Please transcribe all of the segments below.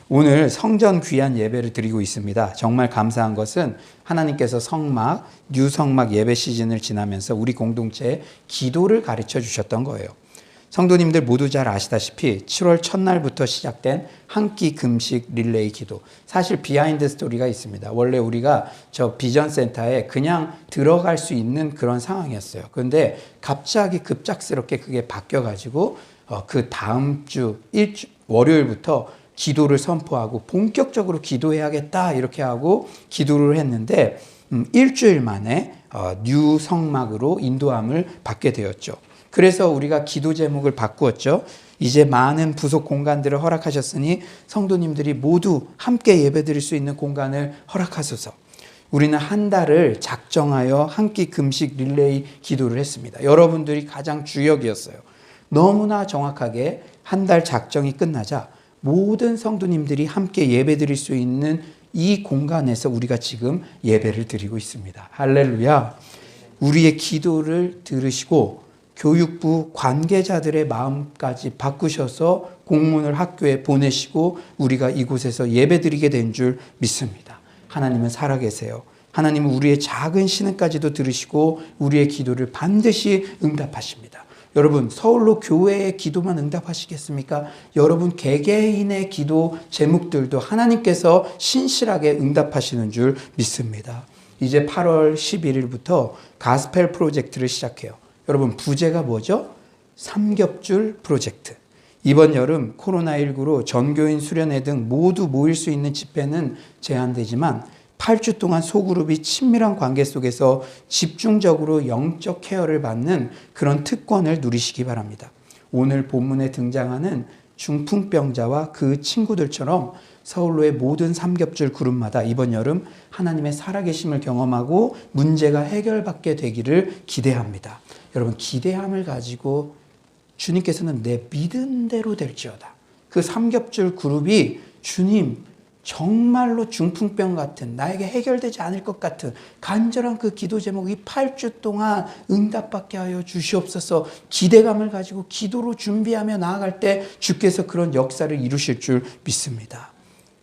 오늘 성전 귀한 예배를 드리고 있습니다. 정말 감사한 것은 하나님께서 성막, 뉴 성막 예배 시즌을 지나면서 우리 공동체에 기도를 가르쳐 주셨던 거예요. 성도님들 모두 잘 아시다시피 7월 첫날부터 시작된 한 끼 금식 릴레이 기도. 사실 비하인드 스토리가 있습니다. 원래 우리가 저 비전센터에 그냥 들어갈 수 있는 그런 상황이었어요. 그런데 갑자기 급작스럽게 그게 바뀌어가지고 그 다음 주 월요일부터 기도를 선포하고 본격적으로 기도해야겠다 이렇게 하고 기도를 했는데 일주일 만에 뉴 성막으로 인도함을 받게 되었죠. 그래서 우리가 기도 제목을 바꾸었죠. 이제 많은 부속 공간들을 허락하셨으니 성도님들이 모두 함께 예배드릴 수 있는 공간을 허락하소서. 우리는 한 달을 작정하여 한 끼 금식 릴레이 기도를 했습니다. 여러분들이 가장 주역이었어요. 너무나 정확하게 한 달 작정이 끝나자 모든 성도님들이 함께 예배드릴 수 있는 이 공간에서 우리가 지금 예배를 드리고 있습니다. 할렐루야. 우리의 기도를 들으시고 교육부 관계자들의 마음까지 바꾸셔서 공문을 학교에 보내시고 우리가 이곳에서 예배드리게 된 줄 믿습니다. 하나님은 살아계세요. 하나님은 우리의 작은 신음까지도 들으시고 우리의 기도를 반드시 응답하십니다. 여러분, 서울로 교회의 기도만 응답하시겠습니까? 여러분 개개인의 기도 제목들도 하나님께서 신실하게 응답하시는 줄 믿습니다. 이제 8월 11일부터 가스펠 프로젝트를 시작해요. 여러분, 부제가 뭐죠? 삼겹줄 프로젝트. 이번 여름 코로나19로 전교인 수련회 등 모두 모일 수 있는 집회는 제한되지만 8주 동안 소그룹이 친밀한 관계 속에서 집중적으로 영적 케어를 받는 그런 특권을 누리시기 바랍니다. 오늘 본문에 등장하는 중풍병자와 그 친구들처럼 서울로의 모든 삼겹줄 그룹마다 이번 여름 하나님의 살아계심을 경험하고 문제가 해결받게 되기를 기대합니다. 여러분, 기대함을 가지고 주님께서는 내 믿은 대로 될지어다. 그 삼겹줄 그룹이 주님 정말로 중풍병 같은 나에게 해결되지 않을 것 같은 간절한 그 기도 제목이 8주 동안 응답받게 하여 주시옵소서. 기대감을 가지고 기도로 준비하며 나아갈 때 주께서 그런 역사를 이루실 줄 믿습니다.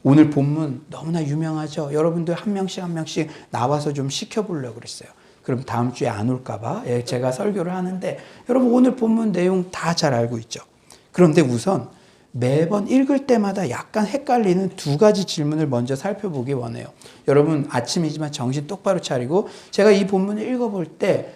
오늘 본문 너무나 유명하죠. 여러분들 한 명씩 한 명씩 나와서 좀 시켜보려고 그랬어요. 그럼 다음 주에 안 올까봐 제가 설교를 하는데 여러분 오늘 본문 내용 다 잘 알고 있죠. 그런데 우선 매번 읽을 때마다 약간 헷갈리는 두 가지 질문을 먼저 살펴보기 원해요. 여러분 아침이지만 정신 똑바로 차리고 제가 이 본문을 읽어볼 때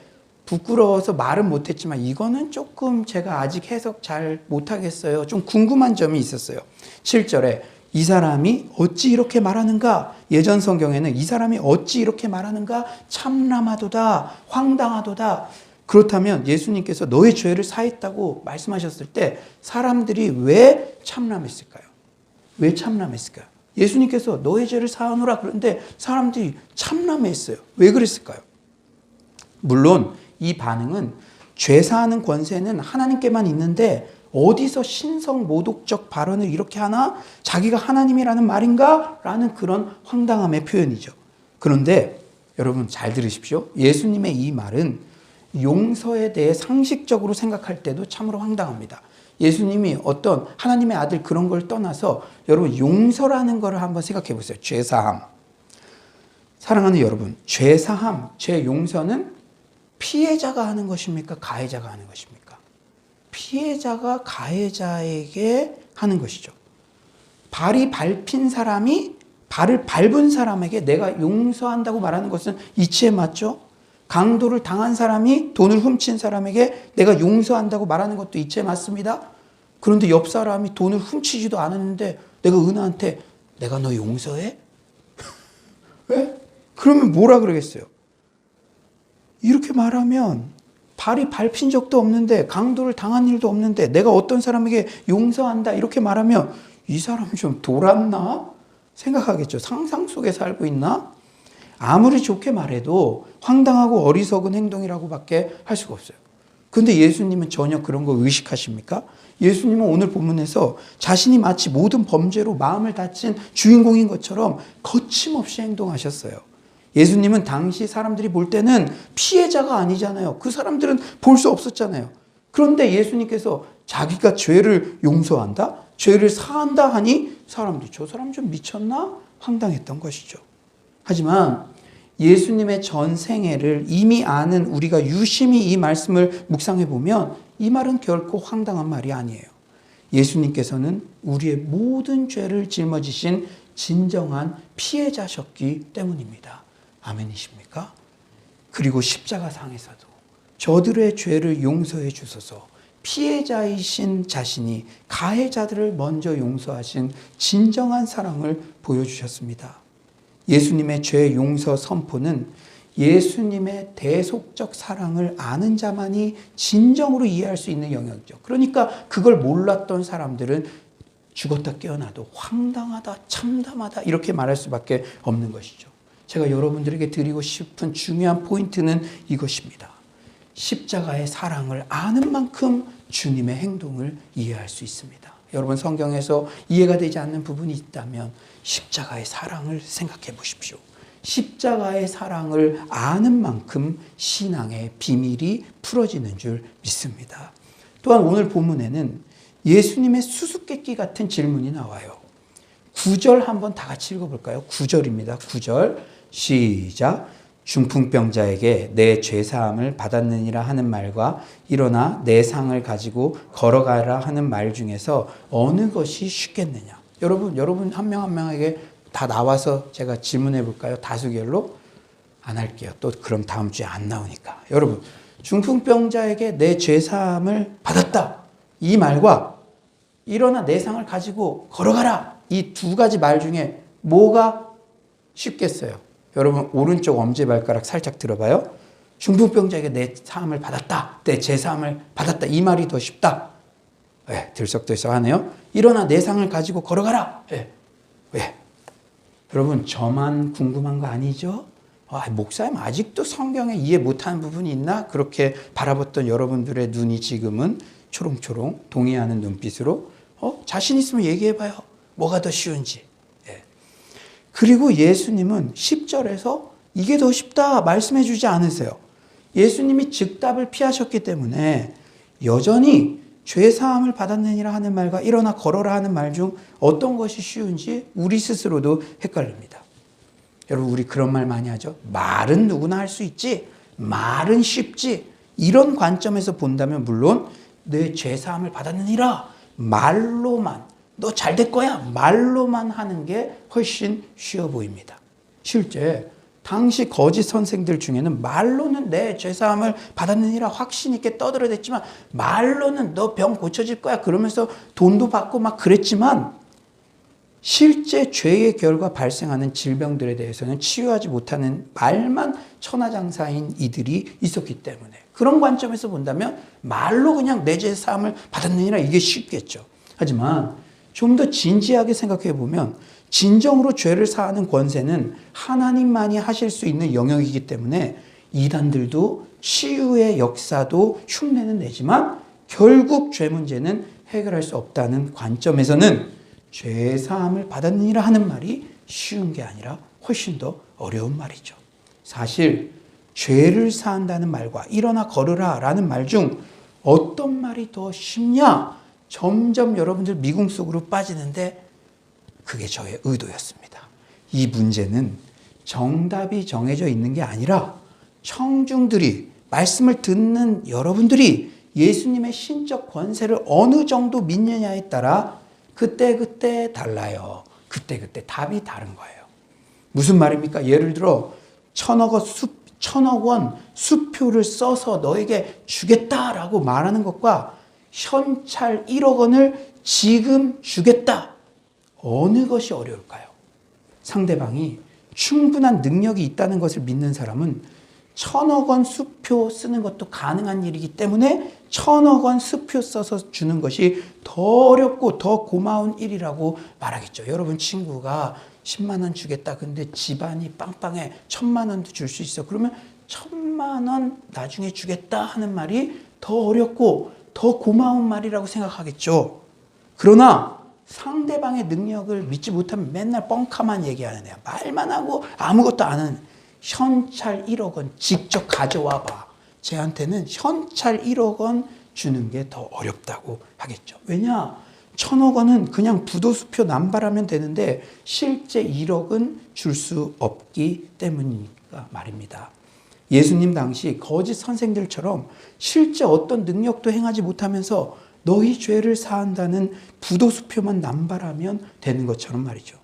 부끄러워서 말은 못했지만 이거는 조금 제가 아직 해석 잘 못하겠어요. 좀 궁금한 점이 있었어요. 7절에 이 사람이 어찌 이렇게 말하는가? 예전 성경에는 이 사람이 어찌 이렇게 말하는가? 참람하도다, 황당하도다. 그렇다면 예수님께서 너의 죄를 사했다고 말씀하셨을 때 사람들이 왜 참람했을까요? 왜 참람했을까요? 예수님께서 너의 죄를 사하노라 그런데 사람들이 참람했어요. 왜 그랬을까요? 물론 이 반응은 죄 사하는 권세는 하나님께만 있는데 어디서 신성 모독적 발언을 이렇게 하나? 자기가 하나님이라는 말인가? 라는 그런 황당함의 표현이죠. 그런데 여러분 잘 들으십시오. 예수님의 이 말은 용서에 대해 상식적으로 생각할 때도 참으로 황당합니다. 예수님이 어떤 하나님의 아들 그런 걸 떠나서 여러분 용서라는 걸 한번 생각해 보세요. 죄사함. 사랑하는 여러분, 죄사함, 죄 용서는 피해자가 하는 것입니까? 가해자가 하는 것입니까? 피해자가 가해자에게 하는 것이죠. 발이 밟힌 사람이 발을 밟은 사람에게 내가 용서한다고 말하는 것은 이치에 맞죠? 강도를 당한 사람이 돈을 훔친 사람에게 내가 용서한다고 말하는 것도 이치에 맞습니다. 그런데 옆 사람이 돈을 훔치지도 않았는데 내가 은하한테 내가 너 용서해? 왜? 그러면 뭐라 그러겠어요? 이렇게 말하면 발이 밟힌 적도 없는데 강도를 당한 일도 없는데 내가 어떤 사람에게 용서한다 이렇게 말하면 이 사람 좀 돌았나? 생각하겠죠. 상상 속에 살고 있나? 아무리 좋게 말해도 황당하고 어리석은 행동이라고밖에 할 수가 없어요. 그런데 예수님은 전혀 그런 거 의식하십니까? 예수님은 오늘 본문에서 자신이 마치 모든 범죄로 마음을 다친 주인공인 것처럼 거침없이 행동하셨어요. 예수님은 당시 사람들이 볼 때는 피해자가 아니잖아요. 그 사람들은 볼 수 없었잖아요. 그런데 예수님께서 자기가 죄를 용서한다? 죄를 사한다 하니 사람들이 저 사람 좀 미쳤나? 황당했던 것이죠. 하지만 예수님의 전생애를 이미 아는 우리가 유심히 이 말씀을 묵상해 보면 이 말은 결코 황당한 말이 아니에요. 예수님께서는 우리의 모든 죄를 짊어지신 진정한 피해자셨기 때문입니다. 아멘이십니까? 그리고 십자가상에서도 저들의 죄를 용서해 주소서 피해자이신 자신이 가해자들을 먼저 용서하신 진정한 사랑을 보여주셨습니다. 예수님의 죄 용서 선포는 예수님의 대속적 사랑을 아는 자만이 진정으로 이해할 수 있는 영역이죠. 그러니까 그걸 몰랐던 사람들은 죽었다 깨어나도 황당하다, 참담하다 이렇게 말할 수밖에 없는 것이죠. 제가 여러분들에게 드리고 싶은 중요한 포인트는 이것입니다. 십자가의 사랑을 아는 만큼 주님의 행동을 이해할 수 있습니다. 여러분 성경에서 이해가 되지 않는 부분이 있다면 십자가의 사랑을 생각해 보십시오. 십자가의 사랑을 아는 만큼 신앙의 비밀이 풀어지는 줄 믿습니다. 또한 오늘 본문에는 예수님의 수수께끼 같은 질문이 나와요. 9절 한번 다 같이 읽어볼까요? 9절입니다. 9절 시작. 중풍병자에게 내 죄사함을 받았느니라 하는 말과 일어나 내 상을 가지고 걸어가라 하는 말 중에서 어느 것이 쉽겠느냐. 여러분 한 명 한 명에게 다 나와서 제가 질문해 볼까요? 다수결로? 안 할게요. 또 그럼 다음 주에 안 나오니까. 여러분 중풍병자에게 내 죄사함을 받았다. 이 말과 일어나 내 상을 가지고 걸어가라. 이 두 가지 말 중에 뭐가 쉽겠어요? 여러분 오른쪽 엄지발가락 살짝 들어봐요. 중풍병자에게 내 사함을 받았다. 내 죄사함을 받았다. 이 말이 더 쉽다. 왜? 들썩들썩하네요. 일어나 내 상을 가지고 걸어가라. 왜? 여러분 저만 궁금한 거 아니죠? 목사님 아직도 성경에 이해 못하는 부분이 있나? 그렇게 바라봤던 여러분들의 눈이 지금은 초롱초롱 동의하는 눈빛으로 자신 있으면 얘기해봐요. 뭐가 더 쉬운지. 그리고 예수님은 10절에서 이게 더 쉽다 말씀해 주지 않으세요. 예수님이 즉답을 피하셨기 때문에 여전히 죄사함을 받았느니라 하는 말과 일어나 걸어라 하는 말 중 어떤 것이 쉬운지 우리 스스로도 헷갈립니다. 여러분 우리 그런 말 많이 하죠. 말은 누구나 할 수 있지. 말은 쉽지. 이런 관점에서 본다면 물론 내 죄사함을 받았느니라 말로만 너 잘 될 거야 말로만 하는 게 훨씬 쉬워 보입니다. 실제 당시 거짓 선생들 중에는 말로는 내 죄사함을 받았느니라 확신 있게 떠들어댔지만 말로는 너 병 고쳐질 거야 그러면서 돈도 받고 막 그랬지만 실제 죄의 결과 발생하는 질병들에 대해서는 치유하지 못하는 말만 천하장사인 이들이 있었기 때문에 그런 관점에서 본다면 말로 그냥 내 죄사함을 받았느니라 이게 쉽겠죠. 하지만 좀 더 진지하게 생각해 보면 진정으로 죄를 사하는 권세는 하나님만이 하실 수 있는 영역이기 때문에 이단들도 치유의 역사도 흉내는 내지만 결국 죄 문제는 해결할 수 없다는 관점에서는 죄사함을 받았느니라 하는 말이 쉬운 게 아니라 훨씬 더 어려운 말이죠. 사실 죄를 사한다는 말과 일어나 걸으라 라는 말 중 어떤 말이 더 쉽냐? 점점 여러분들 미궁 속으로 빠지는데 그게 저의 의도였습니다. 이 문제는 정답이 정해져 있는 게 아니라 청중들이 말씀을 듣는 여러분들이 예수님의 신적 권세를 어느 정도 믿느냐에 따라 그때 달라요. 그때 답이 다른 거예요. 무슨 말입니까? 예를 들어 1,000억 원 수표를 써서 너에게 주겠다라고 말하는 것과 현찰 1억 원을 지금 주겠다. 어느 것이 어려울까요? 상대방이 충분한 능력이 있다는 것을 믿는 사람은 1,000억 원 수표 쓰는 것도 가능한 일이기 때문에 1,000억 원 수표 써서 주는 것이 더 어렵고 더 고마운 일이라고 말하겠죠. 여러분 친구가 10만 원 주겠다. 근데 집안이 빵빵해. 1,000만 원도 줄 수 있어. 그러면 1,000만 원 나중에 주겠다 하는 말이 더 어렵고 더 고마운 말이라고 생각하겠죠. 그러나 상대방의 능력을 믿지 못하면 맨날 뻥카만 얘기하는 애야. 말만 하고 아무것도 안 하는 현찰 1억 원 직접 가져와 봐. 쟤한테는 현찰 1억 원 주는 게 더 어렵다고 하겠죠. 왜냐? 1,000억 원은 그냥 부도수표 남발하면 되는데 실제 1억은 줄 수 없기 때문이니까 말입니다. 예수님 당시 거짓 선생들처럼 실제 어떤 능력도 행하지 못하면서 너희 죄를 사한다는 부도수표만 남발하면 되는 것처럼 말이죠.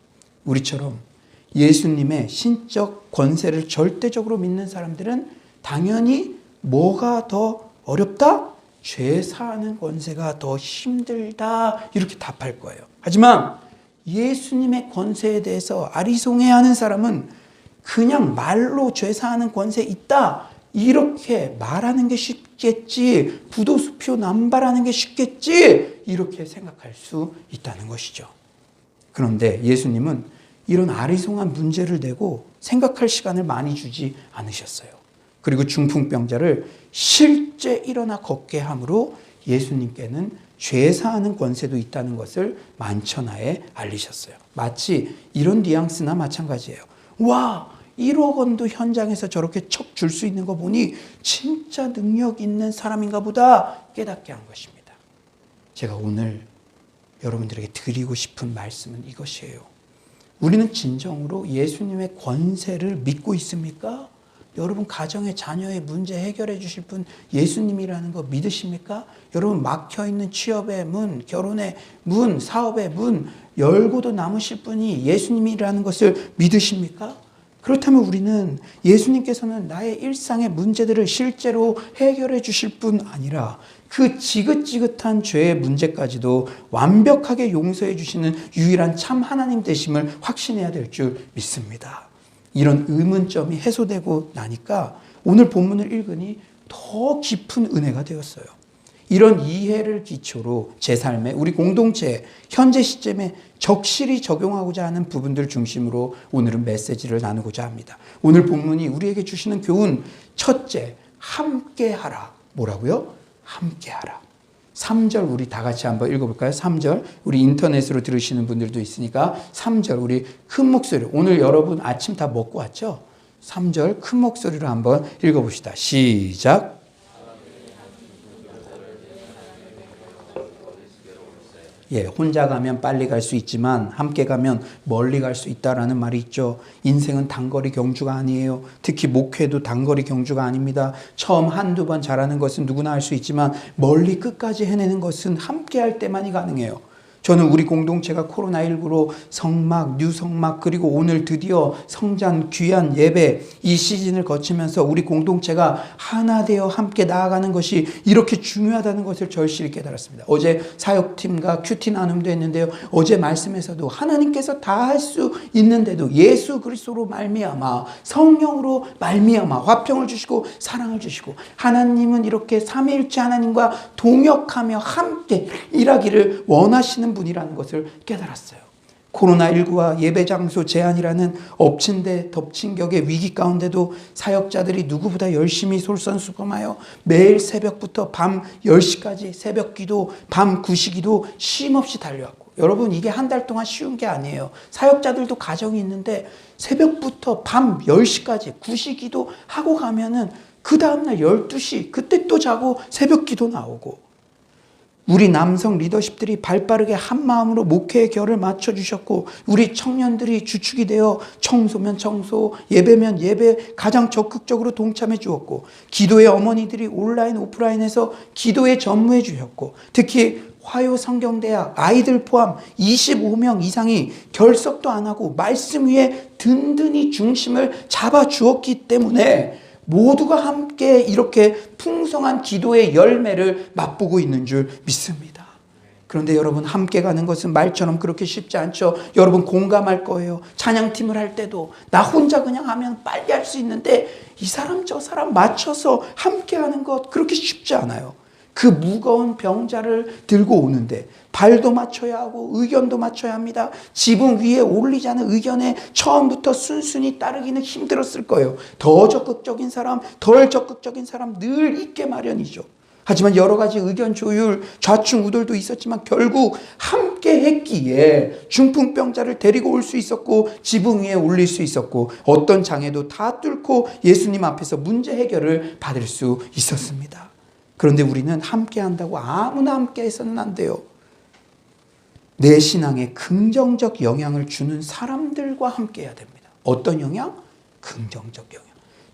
우리처럼 예수님의 신적 권세를 절대적으로 믿는 사람들은 당연히 뭐가 더 어렵다? 죄 사하는 권세가 더 힘들다 이렇게 답할 거예요. 하지만 예수님의 권세에 대해서 아리송해하는 사람은 그냥 말로 죄 사하는 권세 있다 이렇게 말하는 게 쉽겠지, 부도수표 남발하는 게 쉽겠지 이렇게 생각할 수 있다는 것이죠. 그런데 예수님은 이런 아리송한 문제를 내고 생각할 시간을 많이 주지 않으셨어요. 그리고 중풍병자를 실제 일어나 걷게 함으로 예수님께는 죄 사하는 권세도 있다는 것을 만천하에 알리셨어요. 마치 이런 뉘앙스나 마찬가지예요. 와, 1억 원도 현장에서 저렇게 척 줄 수 있는 거 보니 진짜 능력 있는 사람인가 보다 깨닫게 한 것입니다. 제가 오늘 여러분들에게 드리고 싶은 말씀은 이것이에요. 우리는 진정으로 예수님의 권세를 믿고 있습니까? 여러분 가정의 자녀의 문제 해결해 주실 분 예수님이라는 거 믿으십니까? 여러분 막혀있는 취업의 문, 결혼의 문, 사업의 문 열고도 남으실 분이 예수님이라는 것을 믿으십니까? 그렇다면 우리는 예수님께서는 나의 일상의 문제들을 실제로 해결해 주실 뿐 아니라 그 지긋지긋한 죄의 문제까지도 완벽하게 용서해 주시는 유일한 참 하나님 되심을 확신해야 될 줄 믿습니다. 이런 의문점이 해소되고 나니까 오늘 본문을 읽으니 더 깊은 은혜가 되었어요. 이런 이해를 기초로 제 삶에 우리 공동체 현재 시점에 적실히 적용하고자 하는 부분들 중심으로 오늘은 메시지를 나누고자 합니다. 오늘 본문이 우리에게 주시는 교훈 첫째, 함께하라. 뭐라고요? 함께하라. 3절 우리 다 같이 한번 읽어볼까요? 3절 우리 인터넷으로 들으시는 분들도 있으니까 3절 우리 큰 목소리로 오늘 여러분 아침 다 먹고 왔죠? 3절 큰 목소리로 한번 읽어봅시다. 시작. 예, 혼자 가면 빨리 갈 수 있지만 함께 가면 멀리 갈 수 있다라는 말이 있죠. 인생은 단거리 경주가 아니에요. 특히 목회도 단거리 경주가 아닙니다. 처음 한두 번 잘하는 것은 누구나 할 수 있지만 멀리 끝까지 해내는 것은 함께 할 때만이 가능해요. 저는 우리 공동체가 코로나19로 성막, 뉴성막 그리고 오늘 드디어 성장 귀한 예배 이 시즌을 거치면서 우리 공동체가 하나 되어 함께 나아가는 것이 이렇게 중요하다는 것을 절실히 깨달았습니다. 어제 사역팀과 큐티 나눔도 했는데요. 어제 말씀에서도 하나님께서 다 할 수 있는데도 예수 그리스도로 말미암아 성령으로 말미암아 화평을 주시고 사랑을 주시고 하나님은 이렇게 삼위일체 하나님과 동역하며 함께 일하기를 원하시는 분이라는 것을 깨달았어요. 코로나19와 예배 장소 제한이라는 엎친 데 덮친 격의 위기 가운데도 사역자들이 누구보다 열심히 솔선수범하여 매일 새벽부터 밤 10시까지 새벽 기도, 밤 9시 기도 쉼없이 달려왔고 여러분 이게 한 달 동안 쉬운 게 아니에요. 사역자들도 가정이 있는데 새벽부터 밤 10시까지 9시 기도 하고 가면은 그 다음날 12시 그때 또 자고 새벽 기도 나오고 우리 남성 리더십들이 발빠르게 한마음으로 목회의 결을 맞춰주셨고 우리 청년들이 주축이 되어 청소면 청소, 예배면 예배 가장 적극적으로 동참해 주었고 기도의 어머니들이 온라인 오프라인에서 기도에 전무해 주셨고 특히 화요 성경대학 아이들 포함 25명 이상이 결석도 안 하고 말씀 위에 든든히 중심을 잡아 주었기 때문에 모두가 함께 이렇게 풍성한 기도의 열매를 맛보고 있는 줄 믿습니다. 그런데 여러분 함께 가는 것은 말처럼 그렇게 쉽지 않죠. 여러분 공감할 거예요. 찬양팀을 할 때도 나 혼자 그냥 하면 빨리 할 수 있는데 이 사람 저 사람 맞춰서 함께 하는 것 그렇게 쉽지 않아요. 그 무거운 병자를 들고 오는데 발도 맞춰야 하고 의견도 맞춰야 합니다. 지붕 위에 올리자는 의견에 처음부터 순순히 따르기는 힘들었을 거예요. 더 적극적인 사람, 덜 적극적인 사람 늘 있게 마련이죠. 하지만 여러 가지 의견 조율, 좌충우돌도 있었지만 결국 함께 했기에 중풍병자를 데리고 올 수 있었고 지붕 위에 올릴 수 있었고 어떤 장애도 다 뚫고 예수님 앞에서 문제 해결을 받을 수 있었습니다. 그런데 우리는 함께 한다고 아무나 함께 해서는 안 돼요. 내 신앙에 긍정적 영향을 주는 사람들과 함께 해야 됩니다. 어떤 영향? 긍정적 영향.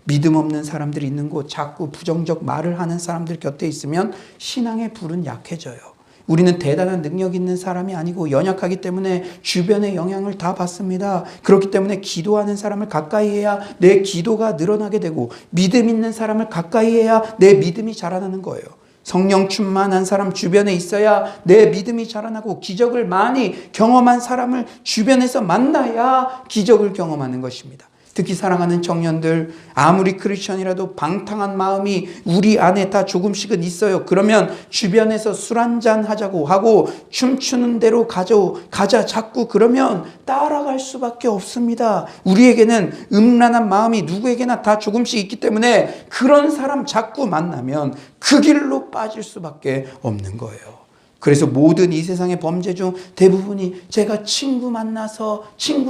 믿음 없는 사람들이 있는 곳, 자꾸 부정적 말을 하는 사람들 곁에 있으면 신앙의 불은 약해져요. 우리는 대단한 능력 있는 사람이 아니고 연약하기 때문에 주변의 영향을 다 받습니다. 그렇기 때문에 기도하는 사람을 가까이 해야 내 기도가 늘어나게 되고, 믿음 있는 사람을 가까이 해야 내 믿음이 자라나는 거예요. 성령 충만한 사람 주변에 있어야 내 믿음이 자라나고, 기적을 많이 경험한 사람을 주변에서 만나야 기적을 경험하는 것입니다. 특히 사랑하는 청년들, 아무리 크리스천이라도 방탕한 마음이 우리 안에 다 조금씩은 있어요. 그러면 주변에서 술 한잔 하자고 하고 춤추는 대로 가자 자꾸 그러면 따라갈 수밖에 없습니다. 우리에게는 음란한 마음이 누구에게나 다 조금씩 있기 때문에 그런 사람 자꾸 만나면 그 길로 빠질 수밖에 없는 거예요. 그래서 모든 이 세상의 범죄 중 대부분이 제가 친구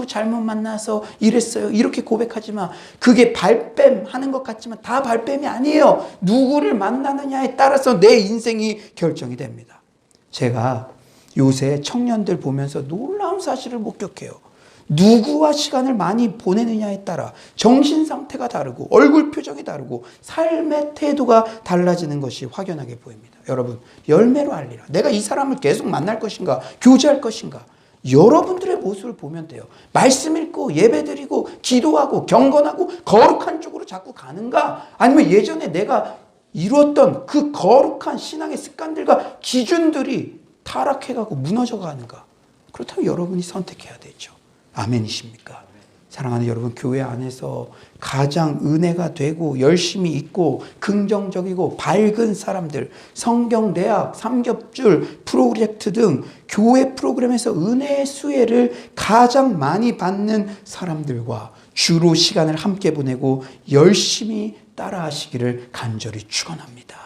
잘못 만나서 이랬어요, 이렇게 고백하지만 그게 발뺌하는 것 같지만 다 발뺌이 아니에요. 누구를 만나느냐에 따라서 내 인생이 결정이 됩니다. 제가 요새 청년들 보면서 놀라운 사실을 목격해요. 누구와 시간을 많이 보내느냐에 따라 정신 상태가 다르고 얼굴 표정이 다르고 삶의 태도가 달라지는 것이 확연하게 보입니다. 여러분, 열매로 알리라. 내가 이 사람을 계속 만날 것인가, 교제할 것인가, 여러분들의 모습을 보면 돼요. 말씀 읽고 예배드리고 기도하고 경건하고 거룩한 쪽으로 자꾸 가는가, 아니면 예전에 내가 이루었던 그 거룩한 신앙의 습관들과 기준들이 타락해가고 무너져가는가. 그렇다면 여러분이 선택해야 되죠. 아멘이십니까? 사랑하는 여러분, 교회 안에서 가장 은혜가 되고 열심히 있고 긍정적이고 밝은 사람들, 성경 대학, 삼겹줄 프로젝트 등 교회 프로그램에서 은혜의 수혜를 가장 많이 받는 사람들과 주로 시간을 함께 보내고 열심히 따라하시기를 간절히 축원합니다.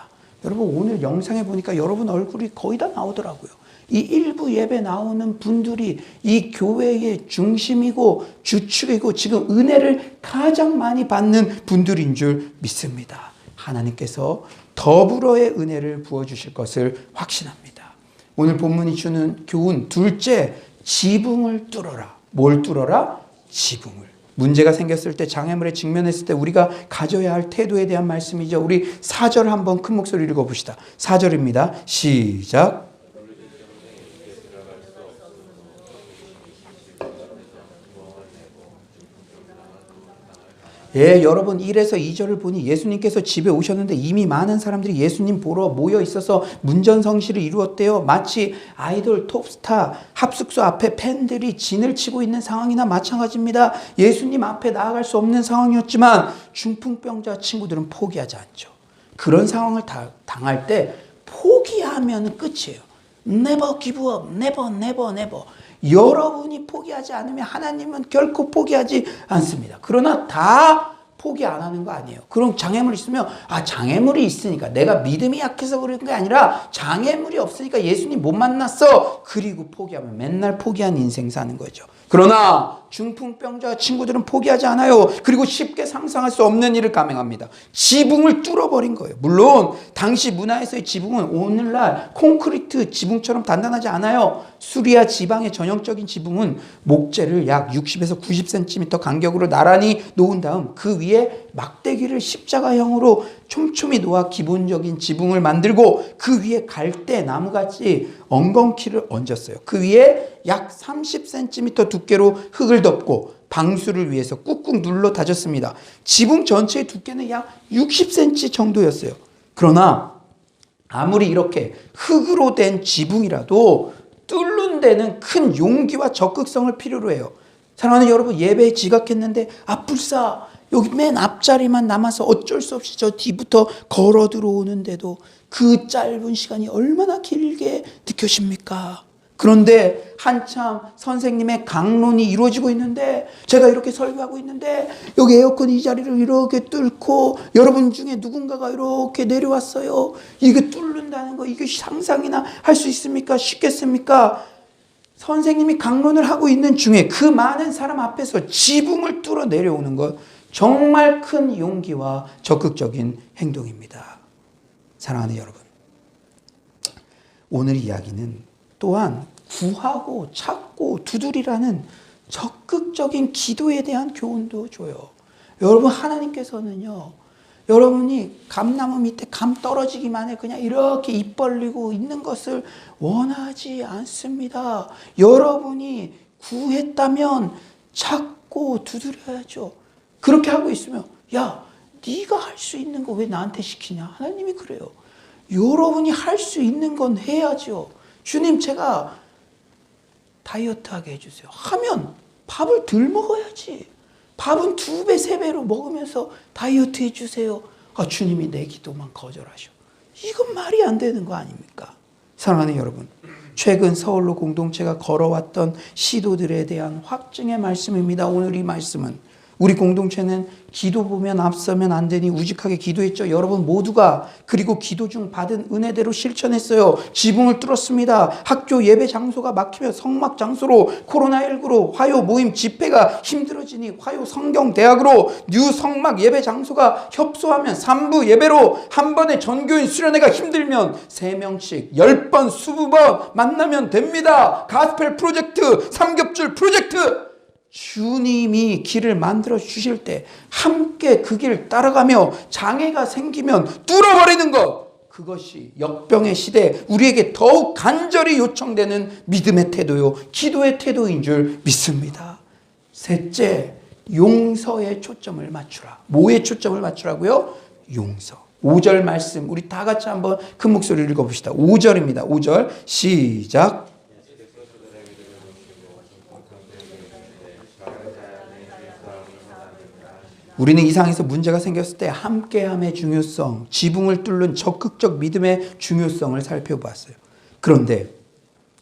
여러분, 오늘 영상에 보니까 여러분 얼굴이 거의 다 나오더라고요. 이 일부 예배 나오는 분들이 이 교회의 중심이고 주축이고 지금 은혜를 가장 많이 받는 분들인 줄 믿습니다. 하나님께서 더불어의 은혜를 부어주실 것을 확신합니다. 오늘 본문이 주는 교훈 둘째, 지붕을 뚫어라. 뭘 뚫어라? 지붕을. 문제가 생겼을 때, 장애물에 직면했을 때 우리가 가져야 할 태도에 대한 말씀이죠. 우리 4절 한번 큰 목소리로 읽어봅시다. 4절입니다. 시작. 예, 여러분 1에서 2절을 보니 예수님께서 집에 오셨는데 이미 많은 사람들이 예수님 보러 모여 있어서 문전성시를 이루었대요. 마치 아이돌 톱스타 합숙소 앞에 팬들이 진을 치고 있는 상황이나 마찬가지입니다. 예수님 앞에 나아갈 수 없는 상황이었지만 중풍병자 친구들은 포기하지 않죠. 그런 상황을 당할 때 포기하면 끝이에요. Never give up, never, never, never. 여러분이 포기하지 않으면 하나님은 결코 포기하지 않습니다. 그러나 다 포기 안 하는 거 아니에요. 그럼 장애물이 있으면 장애물이 있으니까, 내가 믿음이 약해서 그런 게 아니라 장애물이 없으니까 예수님 못 만났어, 그리고 포기하면 맨날 포기한 인생 사는 거죠. 그러나 중풍병자 친구들은 포기하지 않아요. 그리고 쉽게 상상할 수 없는 일을 감행합니다. 지붕을 뚫어버린 거예요. 물론 당시 문화에서의 지붕은 오늘날 콘크리트 지붕처럼 단단하지 않아요. 수리아 지방의 전형적인 지붕은 목재를 약 60에서 90cm 간격으로 나란히 놓은 다음 그 위에 막대기를 십자가형으로 촘촘히 놓아 기본적인 지붕을 만들고 그 위에 갈대 나무같이 엉겅퀴를 얹었어요. 그 위에 약 30cm 두께로 흙을 덮고 방수를 위해서 꾹꾹 눌러 다졌습니다. 지붕 전체의 두께는 약 60cm 정도였어요. 그러나 아무리 이렇게 흙으로 된 지붕이라도 뚫는 데는 큰 용기와 적극성을 필요로 해요. 사랑하는 여러분, 예배에 지각했는데 불사 여기 맨 앞자리만 남아서 어쩔 수 없이 저 뒤부터 걸어 들어오는데도 그 짧은 시간이 얼마나 길게 느껴집니까? 그런데 한참 선생님의 강론이 이루어지고 있는데, 제가 이렇게 설교하고 있는데 여기 에어컨 이 자리를 이렇게 뚫고 여러분 중에 누군가가 이렇게 내려왔어요. 이게 뚫는다는 거, 이게 상상이나 할 수 있습니까? 쉽겠습니까? 선생님이 강론을 하고 있는 중에 그 많은 사람 앞에서 지붕을 뚫어 내려오는 것, 정말 큰 용기와 적극적인 행동입니다. 사랑하는 여러분, 오늘 이야기는 또한 구하고 찾고 두드리라는 적극적인 기도에 대한 교훈도 줘요. 여러분, 하나님께서는요, 여러분이 감나무 밑에 감 떨어지기만 해 그냥 이렇게 입 벌리고 있는 것을 원하지 않습니다. 여러분이 구했다면 찾고 두드려야죠. 그렇게 하고 있으면 야, 네가 할 수 있는 거 왜 나한테 시키냐? 하나님이 그래요. 여러분이 할 수 있는 건 해야죠. 주님, 제가 다이어트하게 해주세요. 하면 밥을 덜 먹어야지. 밥은 2배, 3배로 먹으면서 다이어트 해주세요. 아, 주님이 내 기도만 거절하셔. 이건 말이 안 되는 거 아닙니까? 사랑하는 여러분, 최근 서울로 공동체가 걸어왔던 시도들에 대한 확증의 말씀입니다. 오늘 이 말씀은 우리 공동체는 기도 보면 앞서면 안 되니 우직하게 기도했죠. 여러분 모두가. 그리고 기도 중 받은 은혜대로 실천했어요. 지붕을 뚫었습니다. 학교 예배 장소가 막히면 성막 장소로, 코로나19로 화요 모임 집회가 힘들어지니 화요 성경대학으로, 뉴 성막 예배 장소가 협소하면 3부 예배로, 한 번에 전교인 수련회가 힘들면 3명씩 10번 20번 만나면 됩니다. 가스펠 프로젝트, 삼겹줄 프로젝트. 주님이 길을 만들어 주실 때 함께 그 길 따라가며 장애가 생기면 뚫어버리는 것, 그것이 역병의 시대에 우리에게 더욱 간절히 요청되는 믿음의 태도요, 기도의 태도인 줄 믿습니다. 셋째, 용서에 초점을 맞추라. 뭐에 초점을 맞추라고요? 용서. 5절 말씀 우리 다 같이 한번 큰 목소리를 읽어봅시다. 5절입니다. 5절 시작. 우리는 이 상황에서 문제가 생겼을 때 함께함의 중요성, 지붕을 뚫는 적극적 믿음의 중요성을 살펴봤어요. 그런데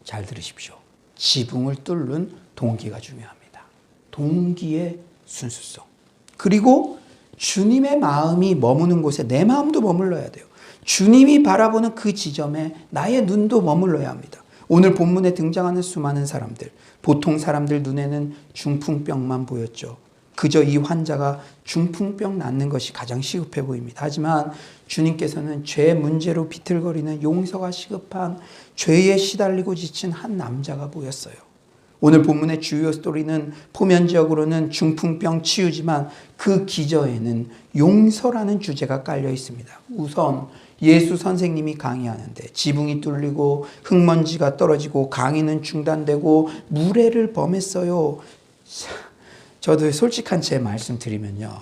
잘 들으십시오. 지붕을 뚫는 동기가 중요합니다. 동기의 순수성. 그리고 주님의 마음이 머무는 곳에 내 마음도 머물러야 돼요. 주님이 바라보는 그 지점에 나의 눈도 머물러야 합니다. 오늘 본문에 등장하는 수많은 사람들, 보통 사람들 눈에는 중풍병만 보였죠. 그저 이 환자가 중풍병 낫는 것이 가장 시급해 보입니다. 하지만 주님께서는 죄 문제로 비틀거리는 용서가 시급한, 죄에 시달리고 지친 한 남자가 보였어요. 오늘 본문의 주요 스토리는 포면적으로는 중풍병 치유지만 그 기저에는 용서라는 주제가 깔려 있습니다. 우선 예수 선생님이 강의하는데 지붕이 뚫리고 흙먼지가 떨어지고 강의는 중단되고 무례를 범했어요. 저도 솔직한 제 말씀 드리면요,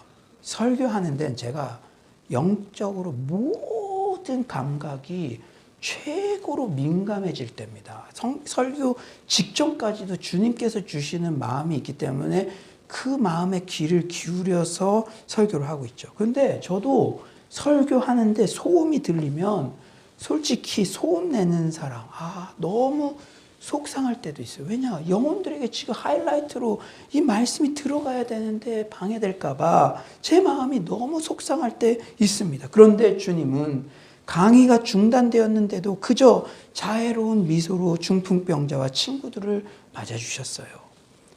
설교하는 데는 제가 영적으로 모든 감각이 최고로 민감해질 때입니다. 설교 직전까지도 주님께서 주시는 마음이 있기 때문에 그 마음에 귀를 기울여서 설교를 하고 있죠. 그런데 저도 설교하는데 소음이 들리면 솔직히 소음 내는 사람, 너무 속상할 때도 있어요. 왜냐? 영혼들에게 지금 하이라이트로 이 말씀이 들어가야 되는데 방해될까봐 제 마음이 너무 속상할 때 있습니다. 그런데 주님은 강의가 중단되었는데도 그저 자애로운 미소로 중풍병자와 친구들을 맞아주셨어요.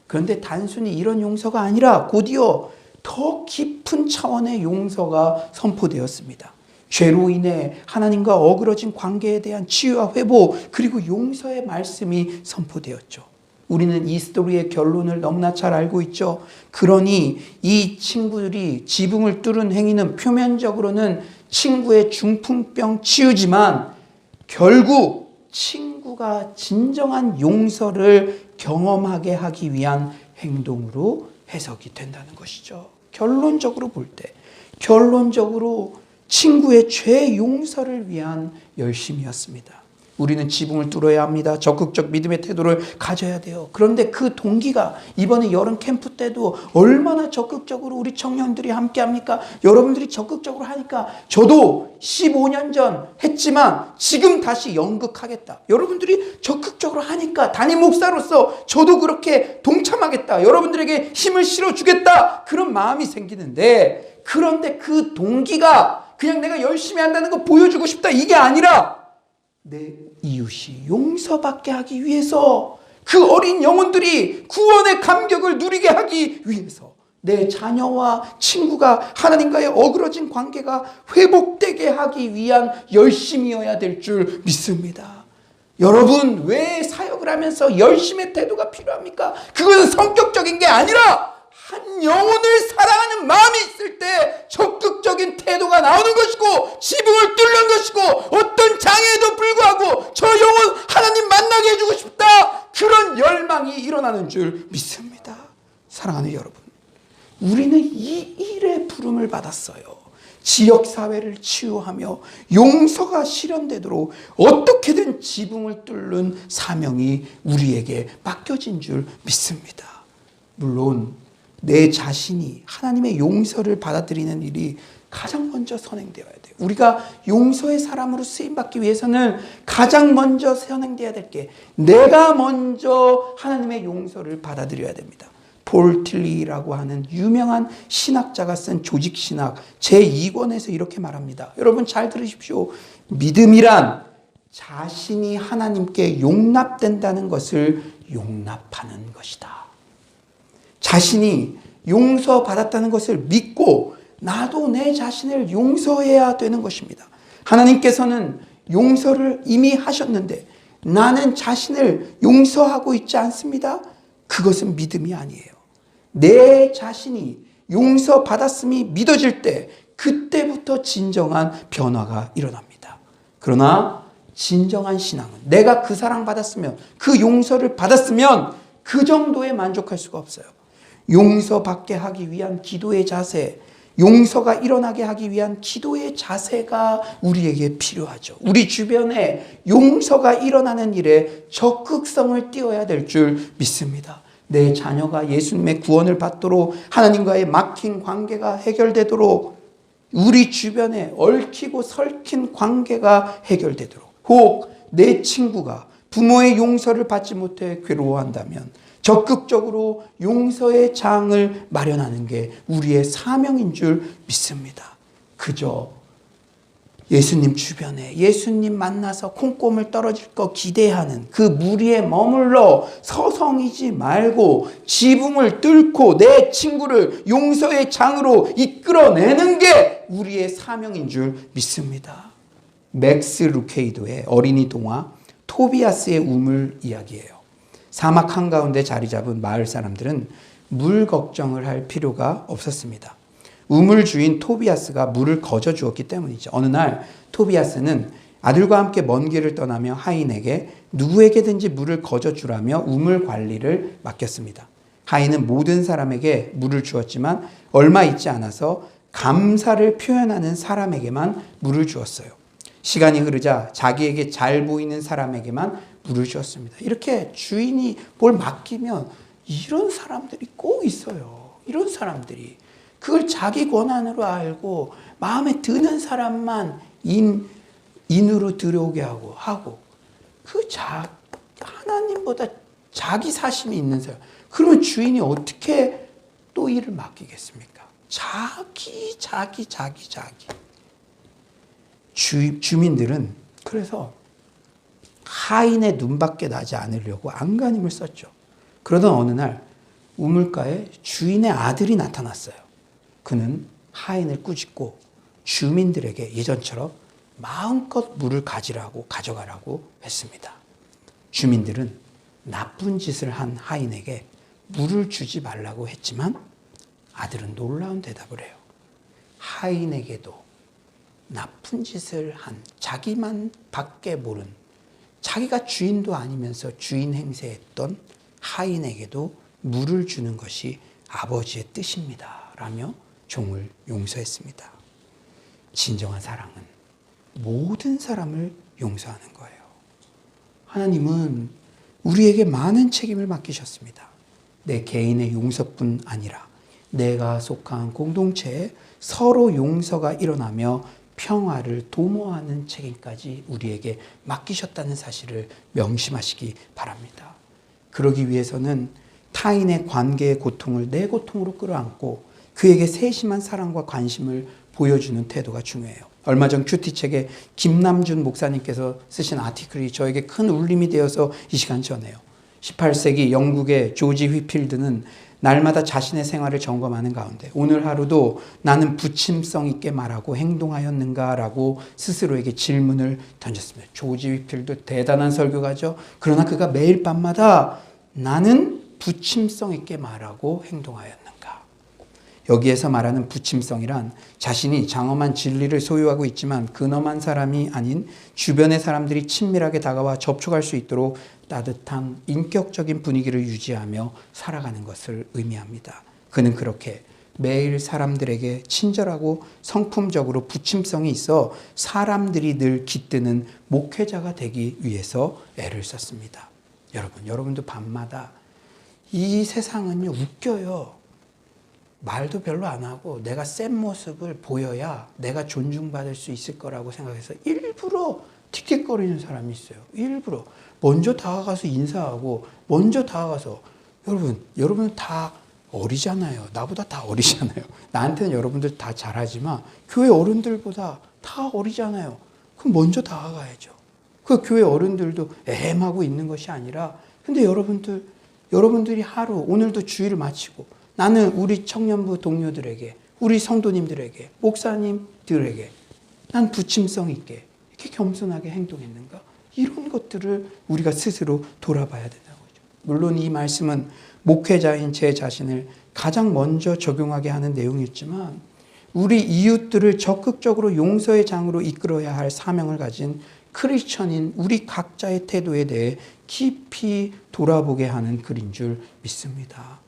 그런데 단순히 이런 용서가 아니라 곧이어 더 깊은 차원의 용서가 선포되었습니다. 죄로 인해 하나님과 어그러진 관계에 대한 치유와 회복, 그리고 용서의 말씀이 선포되었죠. 우리는 이 스토리의 결론을 너무나 잘 알고 있죠. 그러니 이 친구들이 지붕을 뚫은 행위는 표면적으로는 친구의 중풍병 치유지만 결국 친구가 진정한 용서를 경험하게 하기 위한 행동으로 해석이 된다는 것이죠. 결론적으로 볼 때, 결론적으로 친구의 죄 용서를 위한 열심이었습니다. 우리는 지붕을 뚫어야 합니다. 적극적 믿음의 태도를 가져야 돼요. 그런데 그 동기가 이번에 여름 캠프 때도 얼마나 적극적으로 우리 청년들이 함께 합니까? 여러분들이 적극적으로 하니까 저도 15년 전 했지만 지금 다시 연극하겠다. 여러분들이 적극적으로 하니까 담임 목사로서 저도 그렇게 동참하겠다. 여러분들에게 힘을 실어주겠다. 그런 마음이 생기는데, 그런데 그 동기가 그냥 내가 열심히 한다는 거 보여주고 싶다, 이게 아니라 내 이웃이 용서받게 하기 위해서, 그 어린 영혼들이 구원의 감격을 누리게 하기 위해서, 내 자녀와 친구가 하나님과의 어그러진 관계가 회복되게 하기 위한 열심이어야 될 줄 믿습니다. 여러분, 왜 사역을 하면서 열심의 태도가 필요합니까? 그것은 성격적인 게 아니라 한 영혼을 사랑하는 마음이 있을 때 적극적인 태도가 나오는 것이고, 지붕을 뚫는 것이고, 어떤 장애에도 불구하고 저 영혼 하나님 만나게 해주고 싶다, 그런 열망이 일어나는 줄 믿습니다. 사랑하는 여러분, 우리는 이 일에 부름을 받았어요. 지역사회를 치유하며 용서가 실현되도록 어떻게든 지붕을 뚫는 사명이 우리에게 맡겨진 줄 믿습니다. 물론 내 자신이 하나님의 용서를 받아들이는 일이 가장 먼저 선행되어야 돼요. 우리가 용서의 사람으로 쓰임받기 위해서는 가장 먼저 선행되어야 될 게, 내가 먼저 하나님의 용서를 받아들여야 됩니다. 폴 틸리라고 하는 유명한 신학자가 쓴 조직신학 제2권에서 이렇게 말합니다. 여러분 잘 들으십시오. 믿음이란 자신이 하나님께 용납된다는 것을 용납하는 것이다. 자신이 용서받았다는 것을 믿고 나도 내 자신을 용서해야 되는 것입니다. 하나님께서는 용서를 이미 하셨는데 나는 자신을 용서하고 있지 않습니다. 그것은 믿음이 아니에요. 내 자신이 용서받았음이 믿어질 때 그때부터 진정한 변화가 일어납니다. 그러나 진정한 신앙은 내가 그 사랑받았으면, 그 용서를 받았으면 그 정도에 만족할 수가 없어요. 용서받게 하기 위한 기도의 자세, 용서가 일어나게 하기 위한 기도의 자세가 우리에게 필요하죠. 우리 주변에 용서가 일어나는 일에 적극성을 띄워야 될 줄 믿습니다. 내 자녀가 예수님의 구원을 받도록, 하나님과의 막힌 관계가 해결되도록, 우리 주변에 얽히고 설킨 관계가 해결되도록, 혹 내 친구가 부모의 용서를 받지 못해 괴로워한다면 적극적으로 용서의 장을 마련하는 게 우리의 사명인 줄 믿습니다. 그저 예수님 주변에 예수님 만나서 콩고물 떨어질 거 기대하는 그 무리에 머물러 서성이지 말고 지붕을 뚫고 내 친구를 용서의 장으로 이끌어내는 게 우리의 사명인 줄 믿습니다. 맥스 루케이도의 어린이 동화 토비아스의 우물 이야기예요. 사막 한가운데 자리 잡은 마을 사람들은 물 걱정을 할 필요가 없었습니다. 우물 주인 토비아스가 물을 거저 주었기 때문이죠. 어느 날 토비아스는 아들과 함께 먼 길을 떠나며 하인에게 누구에게든지 물을 거저 주라며 우물 관리를 맡겼습니다. 하인은 모든 사람에게 물을 주었지만 얼마 있지 않아서 감사를 표현하는 사람에게만 물을 주었어요. 시간이 흐르자 자기에게 잘 보이는 사람에게만 물을 주었습니다. 이렇게 주인이 뭘 맡기면 이런 사람들이 꼭 있어요. 이런 사람들이. 그걸 자기 권한으로 알고 마음에 드는 사람만 인으로 들어오게 하고 하나님보다 자기 사심이 있는 사람. 그러면 주인이 어떻게 또 일을 맡기겠습니까? 자기. 주민들은 그래서 하인의 눈밖에 나지 않으려고 안간힘을 썼죠. 그러던 어느 날 우물가에 주인의 아들이 나타났어요. 그는 하인을 꾸짖고 주민들에게 예전처럼 마음껏 물을 가져가라고 했습니다. 주민들은 나쁜 짓을 한 하인에게 물을 주지 말라고 했지만 아들은 놀라운 대답을 해요. 하인에게도 나쁜 짓을 한, 자기만 밖에 모른, 자기가 주인도 아니면서 주인 행세했던 하인에게도 물을 주는 것이 아버지의 뜻입니다. 라며 종을 용서했습니다. 진정한 사랑은 모든 사람을 용서하는 거예요. 하나님은 우리에게 많은 책임을 맡기셨습니다. 내 개인의 용서뿐 아니라 내가 속한 공동체에 서로 용서가 일어나며 평화를 도모하는 책임까지 우리에게 맡기셨다는 사실을 명심하시기 바랍니다. 그러기 위해서는 타인의 관계의 고통을 내 고통으로 끌어안고 그에게 세심한 사랑과 관심을 보여주는 태도가 중요해요. 얼마 전 큐티책에 김남준 목사님께서 쓰신 아티클이 저에게 큰 울림이 되어서 이 시간 전해요. 18세기 영국의 조지 휘필드는 날마다 자신의 생활을 점검하는 가운데 오늘 하루도 나는 부침성 있게 말하고 행동하였는가라고 스스로에게 질문을 던졌습니다. 조지 휘필도 대단한 설교가죠. 그러나 그가 매일 밤마다 나는 부침성 있게 말하고 행동하였는가. 여기에서 말하는 부침성이란 자신이 장엄한 진리를 소유하고 있지만 근엄한 사람이 아닌 주변의 사람들이 친밀하게 다가와 접촉할 수 있도록 따뜻한 인격적인 분위기를 유지하며 살아가는 것을 의미합니다. 그는 그렇게 매일 사람들에게 친절하고 성품적으로 부침성이 있어 사람들이 늘 깃드는 목회자가 되기 위해서 애를 썼습니다. 여러분도 밤마다 이 세상은요 웃겨요. 말도 별로 안 하고 내가 센 모습을 보여야 내가 존중받을 수 있을 거라고 생각해서 일부러 틱틱거리는 사람이 있어요. 일부러 먼저 다가가서 인사하고 먼저 다가가서 여러분 다 어리잖아요. 나보다 다 어리잖아요. 나한테는 여러분들 다 잘하지만 교회 어른들보다 다 어리잖아요. 그럼 먼저 다가가야죠. 그 교회 어른들도 애매하고 있는 것이 아니라 근데 여러분들이 하루 오늘도 주일을 마치고 나는 우리 청년부 동료들에게 우리 성도님들에게 목사님들에게 난 부침성 있게 이렇게 겸손하게 행동했는가? 이런 것들을 우리가 스스로 돌아봐야 된다는 거죠. 물론 이 말씀은 목회자인 제 자신을 가장 먼저 적용하게 하는 내용이었지만 우리 이웃들을 적극적으로 용서의 장으로 이끌어야 할 사명을 가진 크리스천인 우리 각자의 태도에 대해 깊이 돌아보게 하는 글인 줄 믿습니다.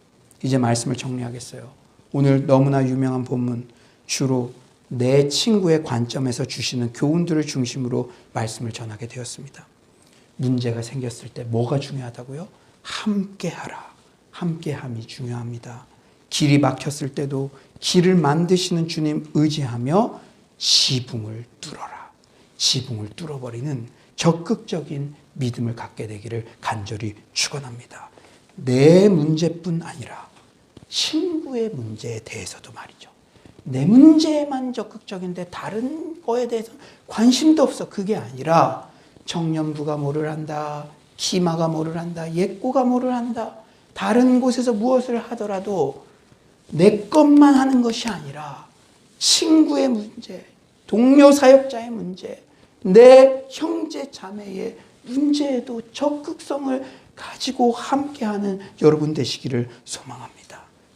이제 말씀을 정리하겠어요. 오늘 너무나 유명한 본문 주로 내 친구의 관점에서 주시는 교훈들을 중심으로 말씀을 전하게 되었습니다. 문제가 생겼을 때 뭐가 중요하다고요? 함께하라. 함께함이 중요합니다. 길이 막혔을 때도 길을 만드시는 주님 의지하며 지붕을 뚫어라. 지붕을 뚫어버리는 적극적인 믿음을 갖게 되기를 간절히 축원합니다. 내 문제뿐 아니라 친구의 문제에 대해서도 말이죠. 내 문제에만 적극적인데 다른 거에 대해서 관심도 없어. 그게 아니라 청년부가 뭐를 한다. 키마가 뭐를 한다. 예꼬가 뭐를 한다. 다른 곳에서 무엇을 하더라도 내 것만 하는 것이 아니라 친구의 문제, 동료 사역자의 문제, 내 형제 자매의 문제에도 적극성을 가지고 함께하는 여러분 되시기를 소망합니다.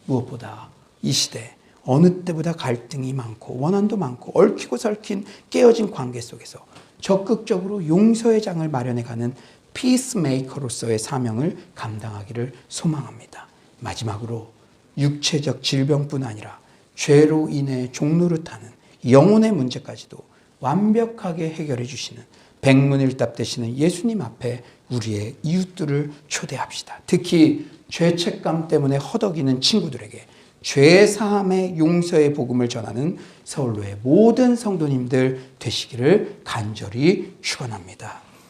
무엇보다 이 시대 어느 때보다 갈등이 많고 원한도 많고 얽히고 설킨 깨어진 관계 속에서 적극적으로 용서의 장을 마련해가는 피스메이커로서의 사명을 감당하기를 소망합니다. 마지막으로 육체적 질병뿐 아니라 죄로 인해 종노릇하는 영혼의 문제까지도 완벽하게 해결해 주시는 백문일답 되시는 예수님 앞에 우리의 이웃들을 초대합시다. 특히 죄책감 때문에 허덕이는 친구들에게 죄사함의 용서의 복음을 전하는 서울로의 모든 성도님들 되시기를 간절히 축원합니다.